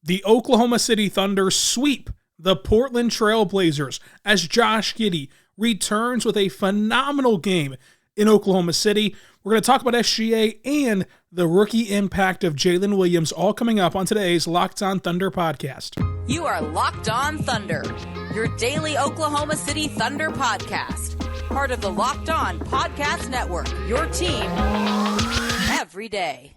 The Oklahoma City Thunder sweep the Portland Trail Blazers as Josh Giddey returns with a phenomenal game in Oklahoma City. We're going to talk about SGA and the rookie impact of Jalen Williams, all coming up on today's Locked On Thunder podcast. You are Locked On Thunder, your daily Oklahoma City Thunder podcast. Part of the Locked On Podcast Network, your team every day.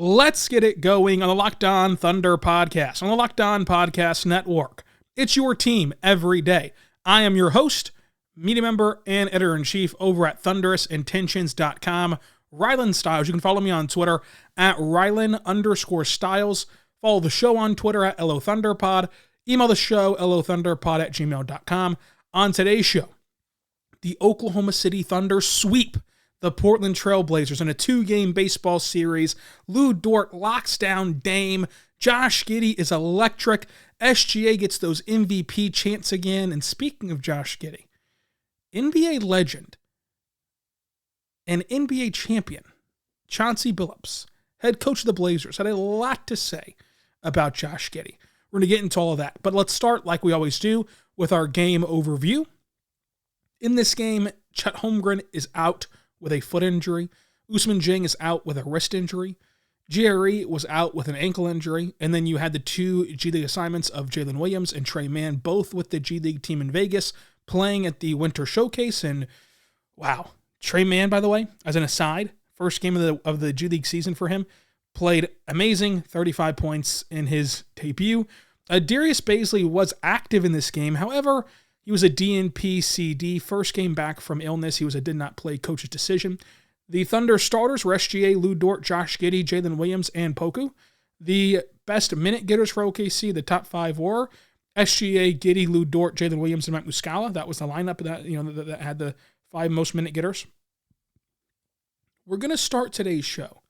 Let's get it going on the Locked On Thunder podcast, on the Locked On Podcast Network. It's your team every day. I am your host, media member, and editor-in-chief over at thunderousintentions.com, Rylan Stiles. You can follow me on Twitter at Rylan_Stiles. Follow the show on Twitter at LOThunderPod. Email the show, lothunderpod@gmail.com. On today's show, the Oklahoma City Thunder sweep the Portland Trail Blazers in a 2-game baseball series. Lou Dort locks down Dame. Josh Giddey is electric. SGA gets those MVP chants again. And speaking of Josh Giddey, NBA legend and NBA champion Chauncey Billups, head coach of the Blazers, had a lot to say about Josh Giddey. We're going to get into all of that. But let's start, like we always do, with our game overview. In this game, Chet Holmgren is out with a foot injury. Ousmane Dieng is out with a wrist injury. GRE was out with an ankle injury. And then you had the two G League assignments of Jalen Williams and Trey Mann, both with the G League team in Vegas, playing at the Winter Showcase. And wow, Trey Mann, by the way, as an aside, first game of the G League season for him, played amazing, 35 points in his debut. Darius Bazley was active in this game. However, he was a DNP CD, first game back from illness. He was a did not play coach's decision. The Thunder starters were SGA, Lou Dort, Josh Giddey, Jalen Williams, and Poku. The best minute getters for OKC, the top 5 were SGA, Giddey, Lou Dort, Jalen Williams, and Mike Muscala. That was the lineup that had the 5 most minute getters. We're going to start today's show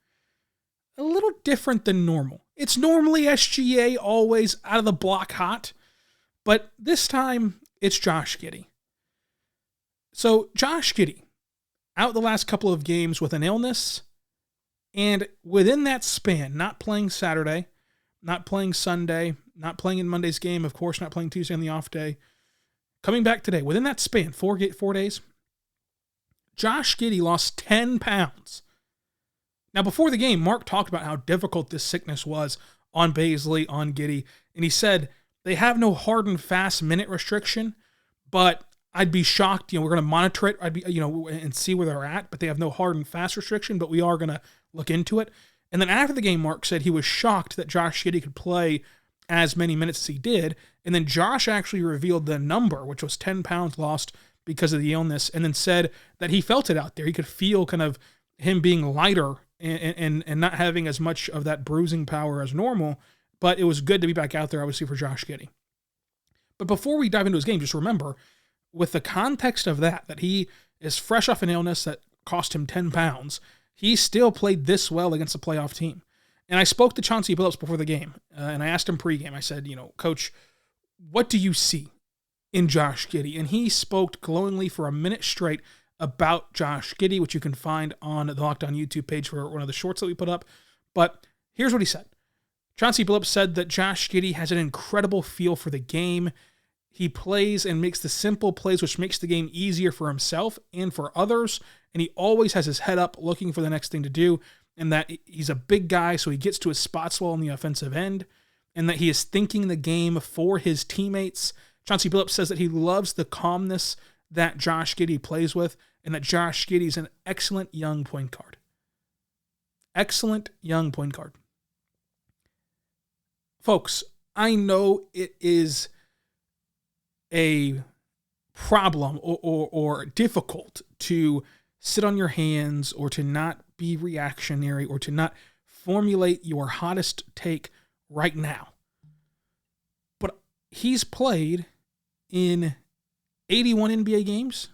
a little different than normal. It's normally SGA always out of the block hot, but this time it's Josh Giddey. So Josh Giddey, out the last couple of games with an illness, and within that span, not playing Saturday, not playing Sunday, not playing in Monday's game, of course, not playing Tuesday on the off day, coming back today, within that span, 4 days, Josh Giddey lost 10 pounds. Now, before the game, Mark talked about how difficult this sickness was on Bazley, on Giddey, and he said, they have no hard and fast minute restriction, but I'd be shocked. We're going to monitor it. And see where they're at, but they have no hard and fast restriction, but we are going to look into it. And then after the game, Mark said he was shocked that Josh Giddey could play as many minutes as he did. And then Josh actually revealed the number, which was 10 pounds lost because of the illness, and then said that he felt it out there. He could feel kind of him being lighter and not having as much of that bruising power as normal. But it was good to be back out there, obviously, for Josh Giddey. But before we dive into his game, just remember, with the context of that he is fresh off an illness that cost him 10 pounds, he still played this well against a playoff team. And I spoke to Chauncey Billups before the game, and I asked him pregame, I said, Coach, what do you see in Josh Giddey? And he spoke glowingly for a minute straight about Josh Giddey, which you can find on the Locked On YouTube page for one of the shorts that we put up. But here's what he said. Chauncey Billups said that Josh Giddey has an incredible feel for the game. He plays and makes the simple plays, which makes the game easier for himself and for others. And he always has his head up looking for the next thing to do. And that he's a big guy, so he gets to his spots well on the offensive end. And that he is thinking the game for his teammates. Chauncey Billups says that he loves the calmness that Josh Giddey plays with. And that Josh Giddey is an excellent young point guard. Excellent young point guard. Folks, I know it is a problem or difficult to sit on your hands or to not be reactionary or to not formulate your hottest take right now. But he's played in 81 NBA games.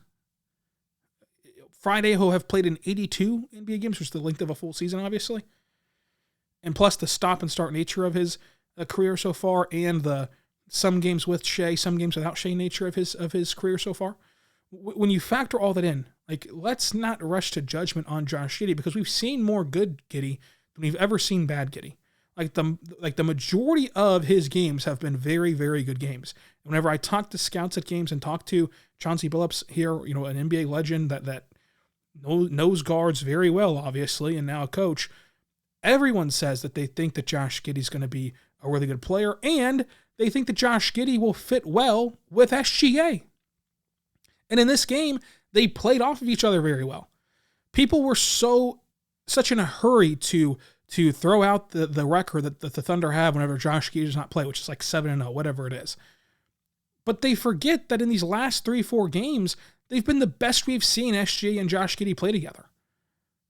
Friday he'll have played in 82 NBA games, which is the length of a full season, obviously. And plus the stop and start nature of his career so far, and the some games with Shea, some games without Shea nature of his career so far. When you factor all that in, like, let's not rush to judgment on Josh Giddey, because we've seen more good Giddey than we've ever seen bad Giddey. Like the majority of his games have been very, very good games. Whenever I talk to scouts at games and talk to Chauncey Billups here, an NBA legend that knows guards very well, obviously, and now a coach, everyone says that they think that Josh Giddey's going to be a really good player, and they think that Josh Giddey will fit well with SGA. And in this game, they played off of each other very well. People were such in a hurry to throw out the record that the Thunder have whenever Josh Giddey does not play, which is like 7-0, whatever it is. But they forget that in these last 3-4 games, they've been the best we've seen SGA and Josh Giddey play together.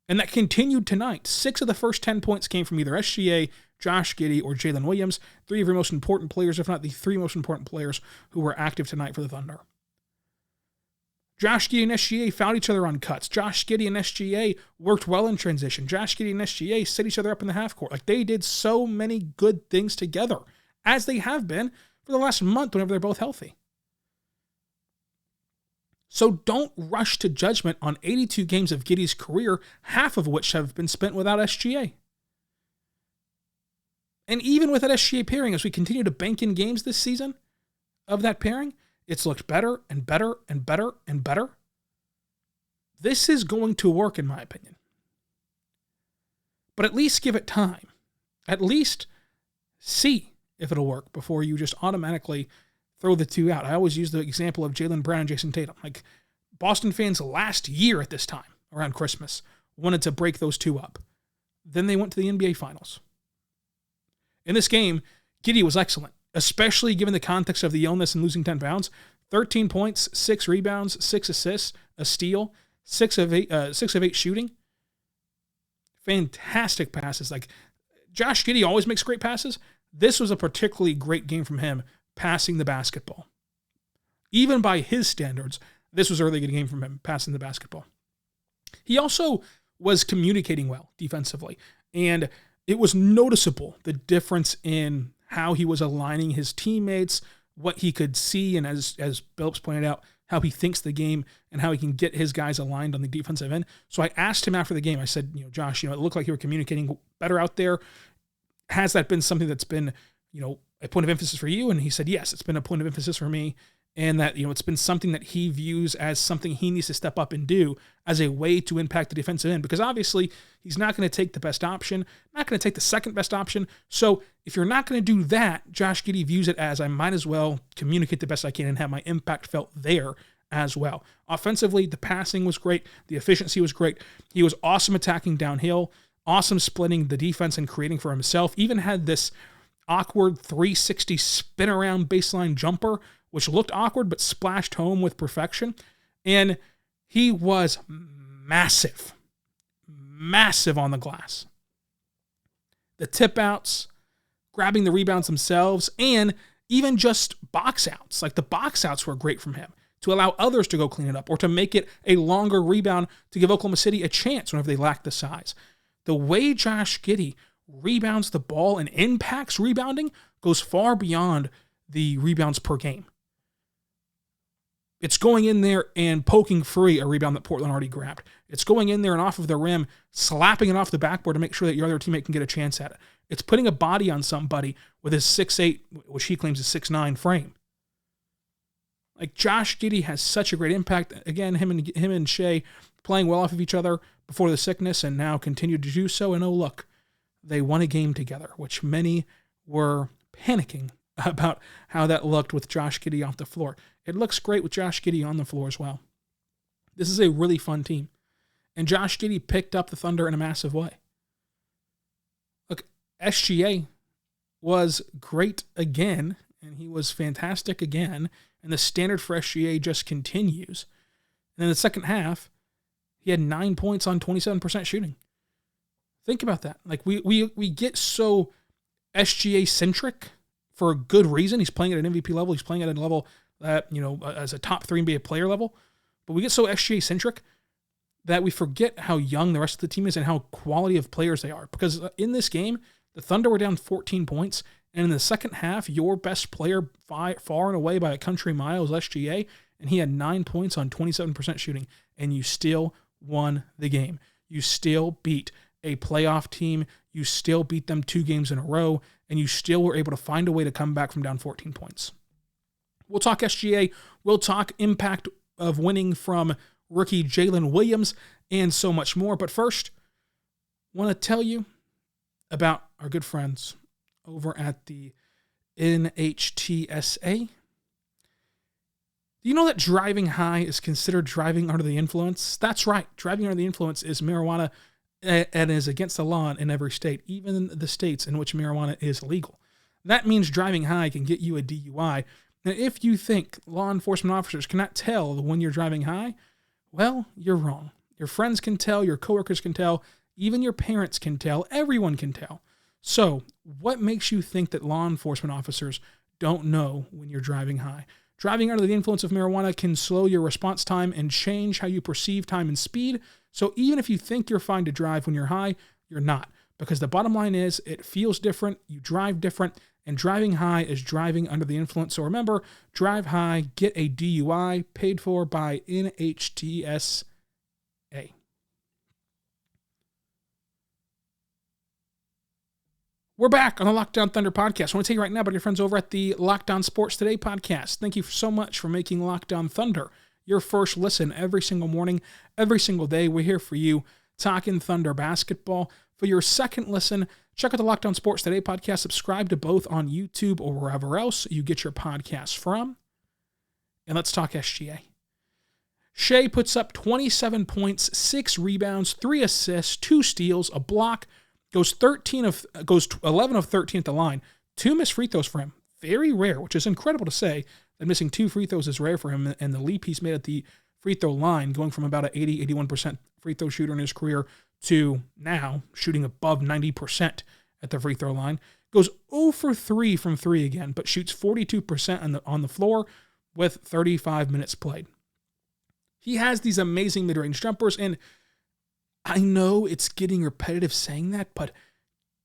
And that continued tonight. 6 of the first 10 points came from either SGA, Josh Giddey, or Jalen Williams, 3 of your most important players, if not the 3 most important players who were active tonight for the Thunder. Josh Giddey and SGA found each other on cuts. Josh Giddey and SGA worked well in transition. Josh Giddey and SGA set each other up in the half court. Like, they did so many good things together, as they have been for the last month whenever they're both healthy. So don't rush to judgment on 82 games of Giddey's career, half of which have been spent without SGA. And even with that SGA pairing, as we continue to bank in games this season of that pairing, it's looked better and better and better and better. This is going to work, in my opinion. But at least give it time. At least see if it'll work before you just automatically throw the two out. I always use the example of Jaylen Brown and Jason Tatum. Like, Boston fans last year at this time, around Christmas, wanted to break those two up. Then they went to the NBA Finals. In this game, Giddey was excellent, especially given the context of the illness and losing 10 pounds. 13 points, 6 rebounds, 6 assists, a steal, 6 of 8 shooting. Fantastic passes. Like, Josh Giddey always makes great passes. This was a particularly great game from him, passing the basketball. Even by his standards, this was a really good game from him, passing the basketball. He also was communicating well defensively, and it was noticeable, the difference in how he was aligning his teammates, what he could see, and as Billups pointed out, how he thinks the game and how he can get his guys aligned on the defensive end. So I asked him after the game, I said, Josh, it looked like you were communicating better out there. Has that been something that's been, a point of emphasis for you? And he said, yes, it's been a point of emphasis for me. And that, it's been something that he views as something he needs to step up and do as a way to impact the defensive end. Because obviously, he's not going to take the best option, not going to take the second best option. So if you're not going to do that, Josh Giddey views it as, I might as well communicate the best I can and have my impact felt there as well. Offensively, the passing was great. The efficiency was great. He was awesome attacking downhill, awesome splitting the defense and creating for himself. Even had this awkward 360 spin around baseline jumper, which looked awkward but splashed home with perfection. And he was massive on the glass. The tip outs, grabbing the rebounds themselves, and even just box outs. Like, the box outs were great from him to allow others to go clean it up or to make it a longer rebound to give Oklahoma City a chance whenever they lack the size. The way Josh Giddey rebounds the ball and impacts rebounding goes far beyond the rebounds per game. It's going in there and poking free a rebound that Portland already grabbed. It's going in there and off of the rim, slapping it off the backboard to make sure that your other teammate can get a chance at it. It's putting a body on somebody with his 6'8", which he claims is 6'9" frame. Like, Josh Giddey has such a great impact. Again, him and Shea playing well off of each other before the sickness and now continue to do so. And oh, look, they won a game together, which many were panicking about how that looked with Josh Giddey off the floor. It looks great with Josh Giddey on the floor as well. This is a really fun team. And Josh Giddey picked up the Thunder in a massive way. Look, SGA was great again, and he was fantastic again, and the standard for SGA just continues. And in the second half, he had 9 points on 27% shooting. Think about that. Like, we get so SGA-centric for a good reason. He's playing at an MVP level. He's playing at a level that, as a top 3 NBA player level. But we get so SGA-centric that we forget how young the rest of the team is and how quality of players they are. Because in this game, the Thunder were down 14 points, And in the second half, your best player far and away by a country mile was SGA, and he had 9 points on 27% shooting, and you still won the game. You still beat a playoff team. You still beat them 2 games in a row, and you still were able to find a way to come back from down 14 points. We'll talk SGA. We'll talk impact of winning from rookie Jalen Williams and so much more. But first, I want to tell you about our good friends over at the NHTSA. Do you know that driving high is considered driving under the influence? That's right. Driving under the influence is marijuana and is against the law in every state, even in the states in which marijuana is legal. That means driving high can get you a DUI. And if you think law enforcement officers cannot tell when you're driving high, well, you're wrong. Your friends can tell, your coworkers can tell, even your parents can tell, everyone can tell. So, what makes you think that law enforcement officers don't know when you're driving high? Driving under the influence of marijuana can slow your response time and change how you perceive time and speed. So even if you think you're fine to drive when you're high, you're not. Because the bottom line is, it feels different, you drive different, and driving high is driving under the influence. So remember, drive high, get a DUI, paid for by NHTSA. We're back on the Locked On Thunder podcast. I want to tell you right now about your friends over at the Locked On Sports Today podcast. Thank you so much for making Locked On Thunder your first listen every single morning, every single day. We're here for you, talking Thunder basketball. For your second listen, check out the Locked On Sports Today podcast. Subscribe to both on YouTube or wherever else you get your podcasts from. And let's talk SGA. Shai puts up 27 points, 6 rebounds, 3 assists, 2 steals, a block, goes 11 of 13 at the line. 2 missed free throws for him. Very rare, which is incredible to say that missing 2 free throws is rare for him. And the leap he's made at the free throw line, going from about an 81% free throw shooter in his career to now shooting above 90% at the free throw line. Goes 0 for 3 from 3 again, but shoots 42% on the floor with 35 minutes played. He has these amazing mid-range jumpers, and I know it's getting repetitive saying that, but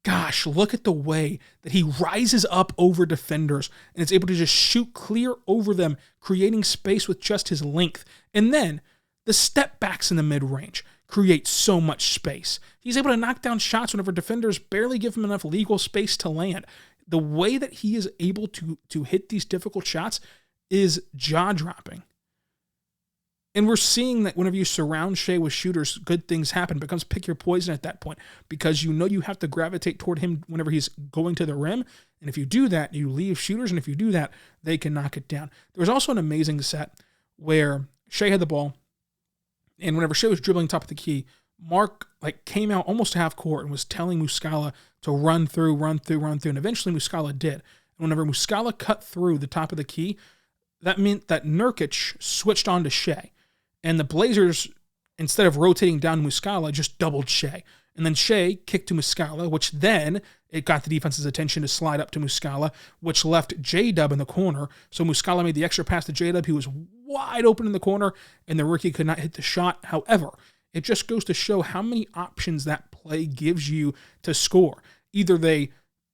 gosh, look at the way that he rises up over defenders and is able to just shoot clear over them, creating space with just his length. And then the step backs in the mid-range create so much space. He's able to knock down shots whenever defenders barely give him enough legal space to land. The way that he is able to hit these difficult shots is jaw-dropping. And we're seeing that whenever you surround Shai with shooters, good things happen. It becomes pick your poison at that point because you know you have to gravitate toward him whenever he's going to the rim. And if you do that, you leave shooters. And if you do that, they can knock it down. There was also an amazing set where Shai had the ball. And whenever Shai was dribbling top of the key, Mark came out almost to half court and was telling Muscala to run through. And eventually Muscala did. And whenever Muscala cut through the top of the key, that meant that Nurkic switched on to Shai. And the Blazers, instead of rotating down Muscala, just doubled Shai. And then Shai kicked to Muscala, which then it got the defense's attention to slide up to Muscala, which left J-Dub in the corner. So Muscala made the extra pass to J-Dub. He was wide open in the corner, and the rookie could not hit the shot. However, it just goes to show how many options that play gives you to score. Either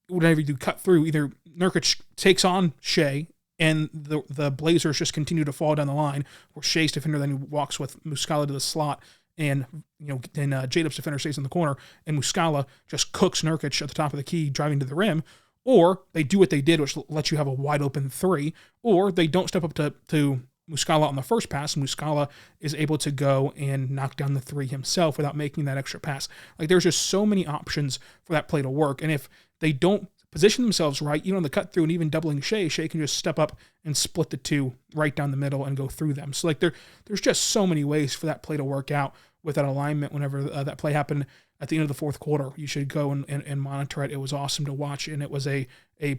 whenever you do cut through, either Nurkic takes on Shai, and the Blazers just continue to fall down the line, where Shai's defender then walks with Muscala to the slot, and J-Dub's defender stays in the corner, and Muscala just cooks Nurkic at the top of the key, driving to the rim. Or they do what they did, which lets you have a wide open 3, or they don't step up to Muscala on the first pass, and Muscala is able to go and knock down the 3 himself without making that extra pass. There's just so many options for that play to work, and if they don't position themselves right, even on the cut through and even doubling Shai can just step up and split the 2 right down the middle and go through them. So there's just so many ways for that play to work out with that alignment. Whenever that play happened at the end of the fourth quarter, you should go and monitor it. It was awesome to watch, and it was a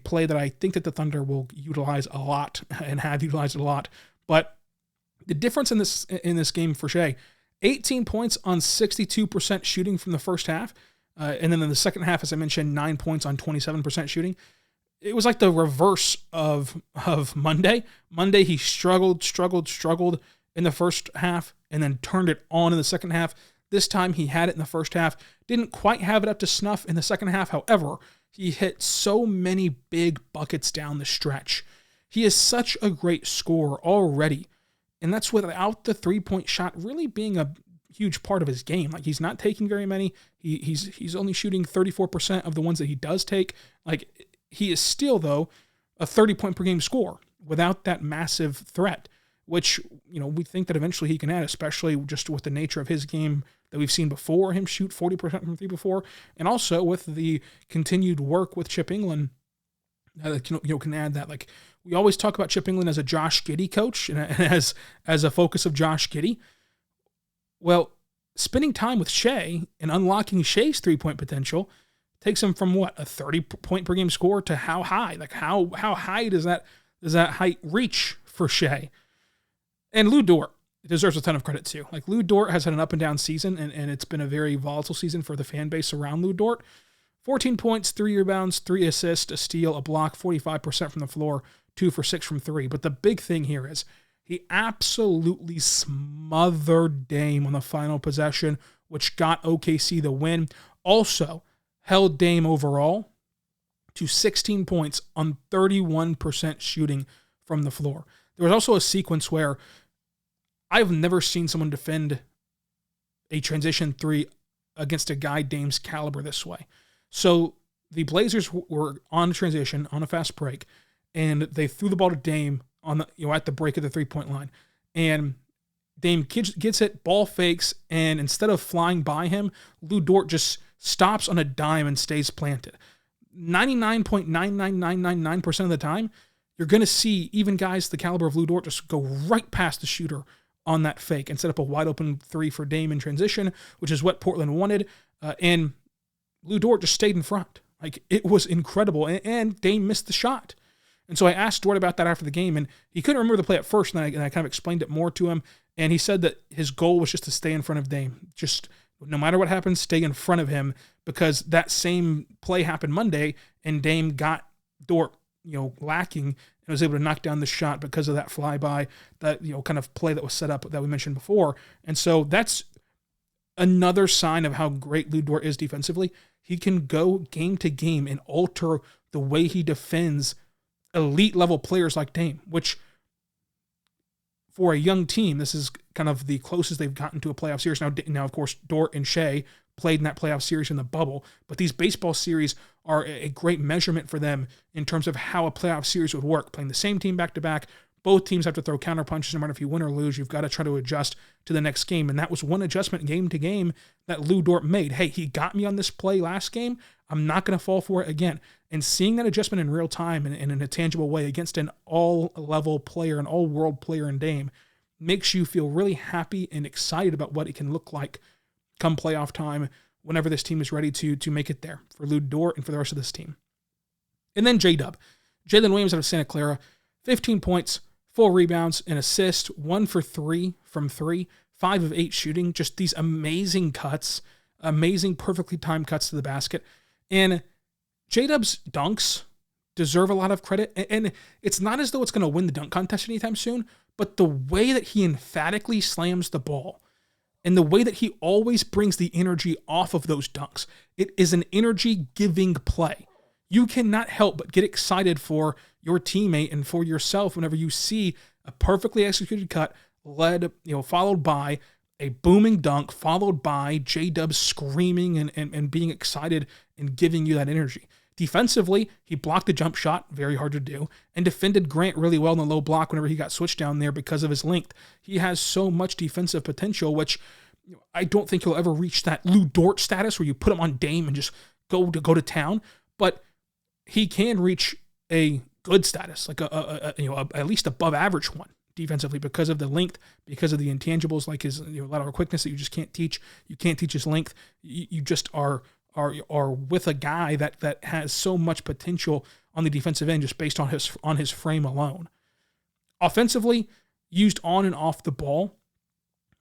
play that I think that the Thunder will utilize a lot and have utilized a lot. But the difference in this game for Shai, 18 points on 62% shooting from the first half. And then in the second half, as I mentioned, 9 points on 27% shooting. It was like the reverse of Monday. Monday, he struggled in the first half and then turned it on in the second half. This time, he had it in the first half. Didn't quite have it up to snuff in the second half. However, He hit so many big buckets down the stretch. He is such a great scorer already, and that's without the three-point shot really being a huge part of his game. Like, he's not taking very many. He's only shooting 34% of the ones that he does take. Like, he is still, though, a 30-point per game scorer without that massive threat, which, we think that eventually he can add, especially just with the nature of his game that we've seen before, him shoot 40% from three before, and also with the continued work with Chip England, can add that. Like, we always talk about Chip England as a Josh Giddey coach and as a focus of Josh Giddey. Well, spending time with Shea and unlocking Shea's three-point potential takes him from a 30-point per game score to how high? Like, how high does that height reach for Shea? And Lu Dort deserves a ton of credit too. Like, Lu Dort has had an up and down season, and it's been a very volatile season for the fan base around Lu Dort. 14 points, 3 rebounds, 3 assists, a steal, a block, 45% from the floor, 2 for 6 from 3. But the big thing here is he absolutely smothered Dame on the final possession, which got OKC the win. Also held Dame overall to 16 points on 31% shooting from the floor. There was also a sequence where I've never seen someone defend a transition three against a guy Dame's caliber this way. So the Blazers were on transition, on a fast break, and they threw the ball to Dame on the at the break of the three-point line. And Dame gets it, ball fakes, and instead of flying by him, Lu Dort just stops on a dime and stays planted. 99.99999% of the time, you're going to see even guys the caliber of Lu Dort just go right past the shooter on that fake and set up a wide-open three for Dame in transition, which is what Portland wanted. And Lu Dort just stayed in front. Like, it was incredible. And Dame missed the shot. And so I asked Dort about that after the game, and he couldn't remember the play at first, and I kind of explained it more to him. And he said that his goal was just to stay in front of Dame. Just no matter what happens, stay in front of him, because that same play happened Monday, and Dame got Dort, lacking, and was able to knock down the shot because of that flyby, that, kind of play that was set up that we mentioned before. And so that's another sign of how great Lu Dort is defensively. He can go game to game and alter the way he defends elite level players like Dame, which for a young team, this is kind of the closest they've gotten to a playoff series. Now, of course, Dort and Shea played in that playoff series in the bubble, but these baseball series are a great measurement for them in terms of how a playoff series would work. Playing the same team back-to-back, both teams have to throw counter punches no matter if you win or lose. You've got to try to adjust to the next game, and that was one adjustment game to game that Lu Dort made. Hey, he got me on this play last game. I'm not going to fall for it again. And seeing that adjustment in real time and in a tangible way against an all-level player, an all-world player in Dame, makes you feel really happy and excited about what it can look like come playoff time whenever this team is ready to make it there for Lu Dort and for the rest of this team. And then J-Dub. Jalen Williams out of Santa Clara, 15 points, 4 rebounds, an assist, 1 for 3 from 3, 5 of 8 shooting, just these amazing cuts, amazing perfectly timed cuts to the basket. And J-Dub's dunks deserve a lot of credit. And it's not as though it's going to win the dunk contest anytime soon, but the way that he emphatically slams the ball and the way that he always brings the energy off of those dunks, it is an energy-giving play. You cannot help but get excited for your teammate and for yourself whenever you see a perfectly executed cut followed by a booming dunk, followed by J-Dub screaming and being excited and giving you that energy. Defensively, he blocked the jump shot, very hard to do, and defended Grant really well in the low block whenever he got switched down there because of his length. He has so much defensive potential, which I don't think he'll ever reach that Lu Dort status where you put him on Dame and just go to town, but he can reach a good status, like at least above average one defensively because of the length, because of the intangibles like his lateral quickness that you just can't teach. You can't teach his length. You just are with a guy that has so much potential on the defensive end just based on his frame alone. Offensively, used on and off the ball,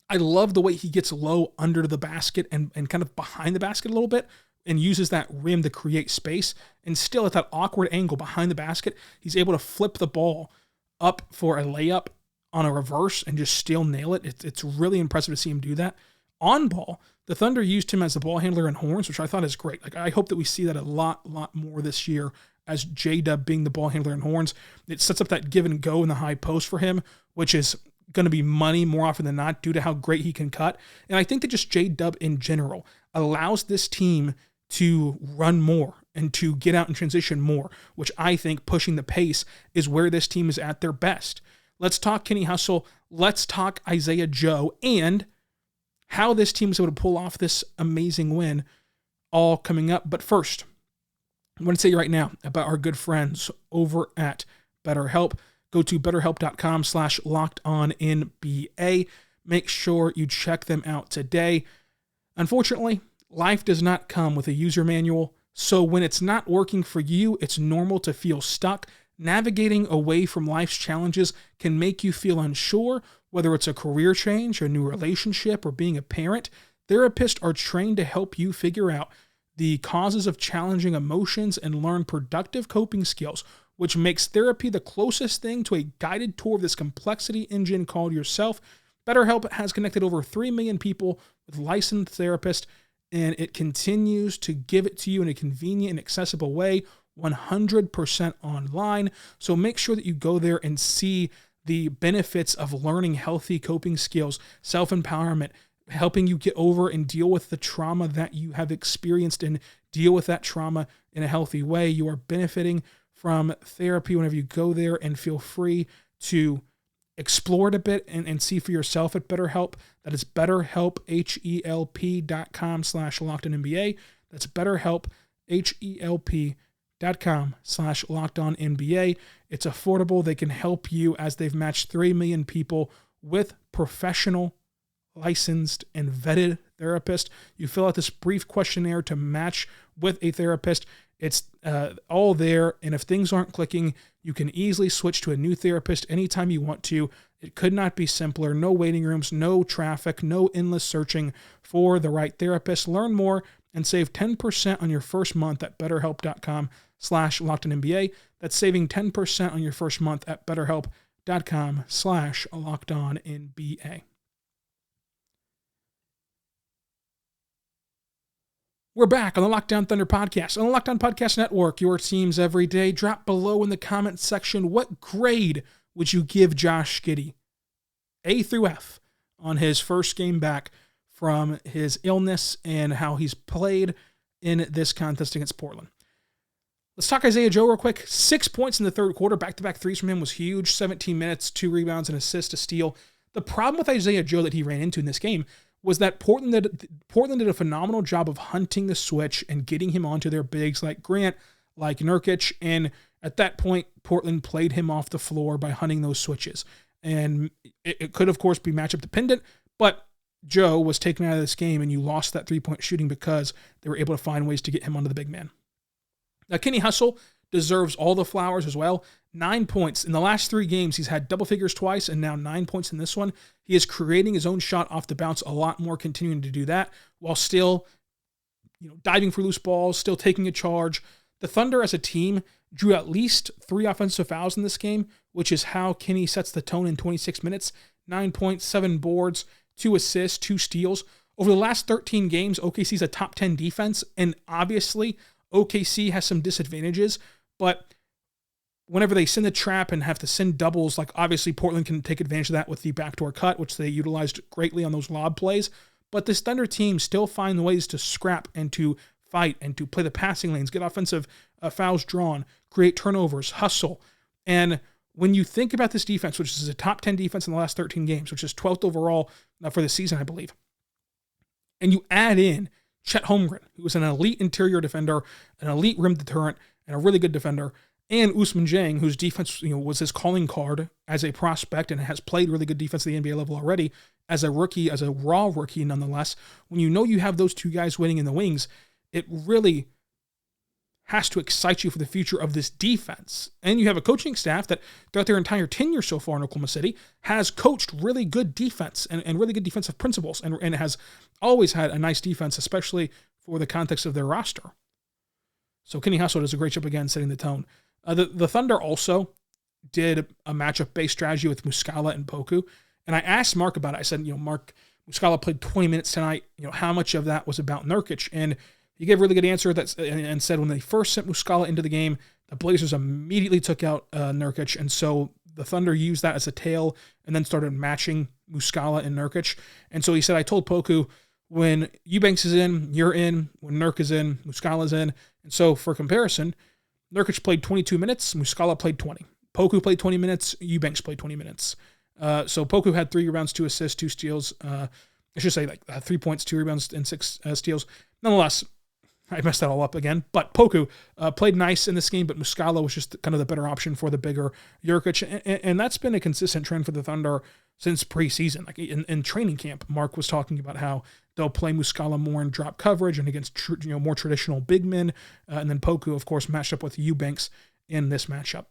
I love the way he gets low under the basket and kind of behind the basket a little bit and uses that rim to create space. And still at that awkward angle behind the basket, he's able to flip the ball up for a layup on a reverse and just still nail it. It's really impressive to see him do that. On ball, The Thunder used him as the ball handler in horns, which I thought is great. Like, I hope that we see that a lot more this year as J-Dub being the ball handler in horns. It sets up that give and go in the high post for him, which is going to be money more often than not due to how great he can cut. And I think that just J-Dub in general allows this team to run more and to get out and transition more, which I think pushing the pace is where this team is at their best. Let's talk Kenny Hustle. Let's talk Isaiah Joe and how this team is able to pull off this amazing win, all coming up. But first, I want to tell you right now about our good friends over at BetterHelp. Go to betterhelp.com/lockedonnba. Make sure you check them out today. Unfortunately, life does not come with a user manual, so when it's not working for you, it's normal to feel stuck. Navigating away from life's challenges can make you feel unsure, whether it's a career change, a new relationship, or being a parent. Therapists are trained to help you figure out the causes of challenging emotions and learn productive coping skills, which makes therapy the closest thing to a guided tour of this complexity engine called yourself. BetterHelp has connected over 3 million people with licensed therapists, and it continues to give it to you in a convenient and accessible way, 100% online. So make sure that you go there and see the benefits of learning healthy coping skills, self-empowerment, helping you get over and deal with the trauma that you have experienced and deal with that trauma in a healthy way. You are benefiting from therapy whenever you go there, and feel free to explore it a bit and see for yourself at BetterHelp. That is BetterHelp, HELP.com/LockedOnNBA. That's BetterHelp, HELP.com/LockedOnNBA. It's affordable. They can help you as they've matched 3 million people with professional, licensed, and vetted therapists. You fill out this brief questionnaire to match with a therapist. It's all there, and if things aren't clicking, you can easily switch to a new therapist anytime you want to. It could not be simpler. No waiting rooms, no traffic, no endless searching for the right therapist. Learn more and save 10% on your first month at BetterHelp.com/LockedOnNBA. That's saving 10% on your first month at BetterHelp.com/LockedOnNBA. We're back on the Locked On Thunder podcast, on the Locked On Podcast Network, your teams every day. Drop below in the comment section, what grade would you give Josh Giddey, A through F, on his first game back from his illness and how he's played in this contest against Portland? Let's talk Isaiah Joe real quick. 6 points in the third quarter. Back-to-back threes from him was huge. 17 minutes, 2 rebounds, an assist, a steal. The problem with Isaiah Joe that he ran into in this game was that Portland did a phenomenal job of hunting the switch and getting him onto their bigs like Grant, like Nurkic, and at that point, Portland played him off the floor by hunting those switches. And it could, of course, be matchup dependent, but Joe was taken out of this game, and you lost that three-point shooting because they were able to find ways to get him onto the big man. Now, Kenny Hustle deserves all the flowers as well. 9 points. In the last 3 games, he's had double figures twice and now 9 points in this one. He is creating his own shot off the bounce a lot more, continuing to do that while still, diving for loose balls, still taking a charge. The Thunder as a team drew at least 3 offensive fouls in this game, which is how Kenny sets the tone in 26 minutes. 9 points, 7 boards, 2 assists, 2 steals. Over the last 13 games, OKC's a top 10 defense, and obviously OKC has some disadvantages, but whenever they send the trap and have to send doubles, like obviously Portland can take advantage of that with the backdoor cut, which they utilized greatly on those lob plays. But this Thunder team still find ways to scrap and to fight and to play the passing lanes, get offensive fouls drawn, create turnovers, hustle. And when you think about this defense, which is a top 10 defense in the last 13 games, which is 12th overall for the season, I believe, and you add in Chet Holmgren, who is an elite interior defender, an elite rim deterrent, and a really good defender, and Usman Jang, whose defense was his calling card as a prospect and has played really good defense at the NBA level already as a rookie, as a raw rookie nonetheless. When you have those two guys winning in the wings, it really has to excite you for the future of this defense. And you have a coaching staff that throughout their entire tenure so far in Oklahoma City has coached really good defense and really good defensive principles and has always had a nice defense, especially for the context of their roster. So Kenny Hustle does a great job again setting the tone. The Thunder also did a matchup-based strategy with Muscala and Poku. And I asked Mark about it. I said, Mark, Muscala played 20 minutes tonight. How much of that was about Nurkic? And he gave a really good answer and said when they first sent Muscala into the game, the Blazers immediately took out Nurkic, and so the Thunder used that as a tail and then started matching Muscala and Nurkic. And so he said, I told Poku, when Eubanks is in, you're in. When Nurk is in, Muscala's in. And so for comparison, Nurkic played 22 minutes, Muscala played 20. Poku played 20 minutes, Eubanks played 20 minutes. So Poku had 3 rebounds, 2 assists, 2 steals. I should say 3 points, 2 rebounds, and 6 steals. Nonetheless, I messed that all up again. But Poku played nice in this game, but Muscala was just kind of the better option for the bigger Nurkic. And that's been a consistent trend for the Thunder since preseason. Like in training camp, Mark was talking about how they'll play Muscala more in drop coverage and against more traditional big men. And then Poku, of course, matched up with Eubanks in this matchup.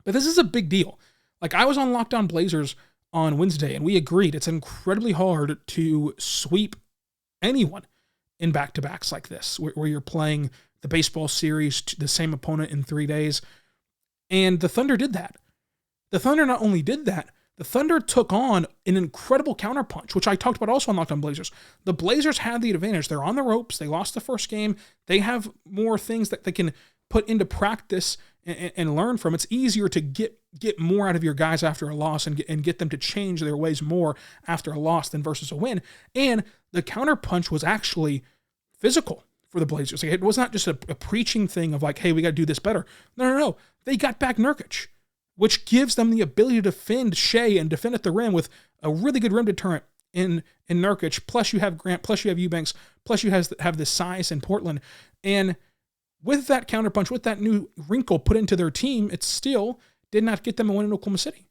But this is a big deal. Like, I was on Locked On Blazers on Wednesday, and we agreed it's incredibly hard to sweep anyone in back-to-backs like this, where you're playing the baseball series to the same opponent in 3 days. And the Thunder did that. The Thunder not only did that, the Thunder took on an incredible counterpunch, which I talked about also on Locked On Blazers. The Blazers had the advantage. They're on the ropes. They lost the first game. They have more things that they can put into practice and learn from. It's easier to get more out of your guys after a loss and get them to change their ways more after a loss than versus a win. And the counterpunch was actually physical for the Blazers. Like, it was not just a preaching thing of like, hey, we got to do this better. No. They got back Nurkic, which gives them the ability to defend Shea and defend at the rim with a really good rim deterrent in Nurkic. Plus you have Grant, plus you have Eubanks, plus you have this size in Portland. And with that counterpunch, with that new wrinkle put into their team, it still did not get them a win in Oklahoma City.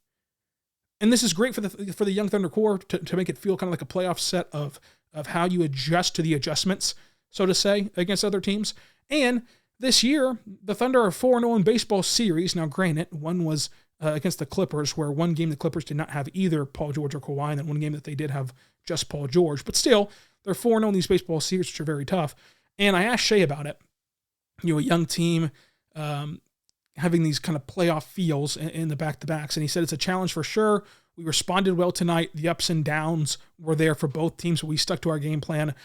And this is great for the young Thunder core to make it feel kind of like a playoff set of how you adjust to the adjustments, so to say, against other teams. And this year, the Thunder are 4-0 in baseball series. Now, granted, one was against the Clippers, where one game the Clippers did not have either Paul George or Kawhi, and then one game that they did have just Paul George. But still, they're 4-0 in these baseball series, which are very tough. And I asked Shea about it. A young team having these kind of playoff feels in the back-to-backs. And he said it's a challenge for sure. We responded well tonight. The ups and downs were there for both teams, but we stuck to our game plan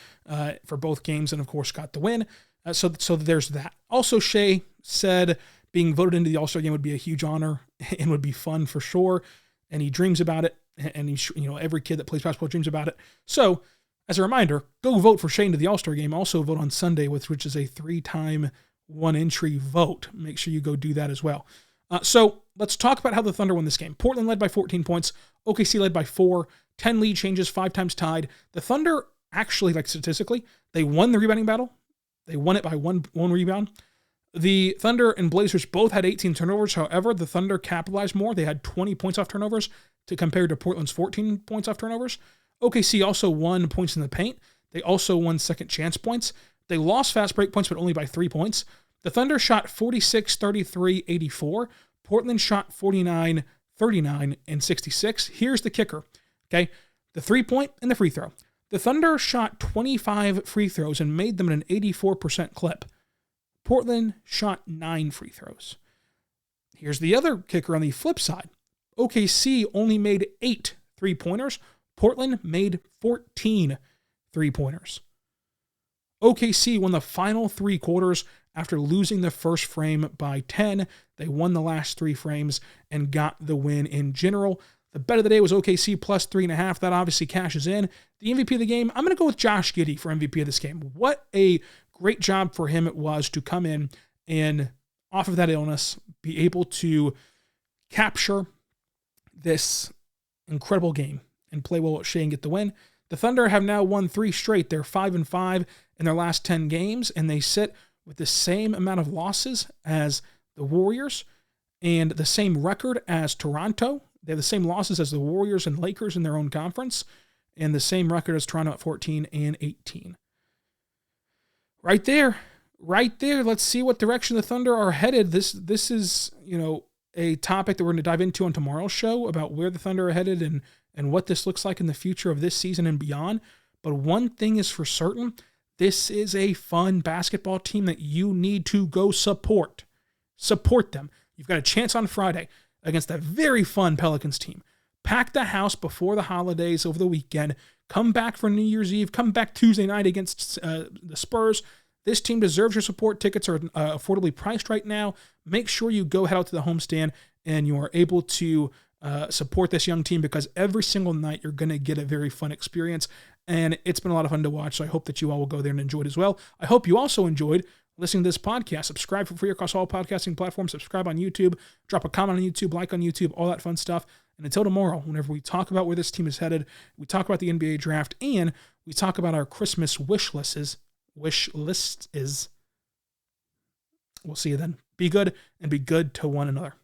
for both games and, of course, got the win. So there's that. Also, Shea said being voted into the All-Star game would be a huge honor and would be fun for sure. And he dreams about it. And every kid that plays basketball dreams about it. So, as a reminder, go vote for Shea into the All-Star game. Also vote on Sunday, which is a 3-time one-entry vote. Make sure you go do that as well. So let's talk about how the Thunder won this game. Portland led by 14 points. OKC led by 4. 10 lead changes, 5 times tied. The Thunder actually, statistically, they won the rebounding battle. They won it by one rebound. The Thunder and Blazers both had 18 turnovers. However, the Thunder capitalized more. They had 20 points off turnovers compared to Portland's 14 points off turnovers. OKC also won points in the paint. They also won second chance points. They lost fast break points, but only by 3 points. The Thunder shot 46, 33, 84. Portland shot 49, 39, and 66. Here's the kicker, okay? The 3-point and the free throw. The Thunder shot 25 free throws and made them at an 84% clip. Portland shot 9 free throws. Here's the other kicker on the flip side. OKC only made 8 3-pointers. Portland made 14 3-pointers. OKC won the final 3 quarters after losing the first frame by 10. They won the last 3 frames and got the win in general. The bet of the day was OKC plus 3.5. That obviously cashes in. The MVP of the game, I'm going to go with Josh Giddey for MVP of this game. What a great job for him it was to come in and, off of that illness, be able to capture this incredible game and play well at Shea and get the win. The Thunder have now won 3 straight. They're 5-5 in their last 10 games, and they sit with the same amount of losses as the Warriors and the same record as Toronto. They have the same losses as the Warriors and Lakers in their own conference, and the same record as Toronto at 14 and 18. Right there. Let's see what direction the Thunder are headed. This is, a topic that we're going to dive into on tomorrow's show about where the Thunder are headed and what this looks like in the future of this season and beyond. But one thing is for certain, this is a fun basketball team that you need to go support. Support them. You've got a chance on Friday against a very fun Pelicans team. Pack the house before the holidays over the weekend. Come back for New Year's Eve. Come back Tuesday night against the Spurs. This team deserves your support. Tickets are affordably priced right now. Make sure you go head out to the homestand and you are able to support this young team, because every single night you're going to get a very fun experience, and it's been a lot of fun to watch, so I hope that you all will go there and enjoy it as well. I hope you also enjoyed listening to this podcast. Subscribe for free across all podcasting platforms. Subscribe on YouTube. Drop a comment on YouTube, like on YouTube, all that fun stuff. And until tomorrow, whenever we talk about where this team is headed, we talk about the NBA draft, and we talk about our Christmas wish lists. We'll see you then. Be good and be good to one another.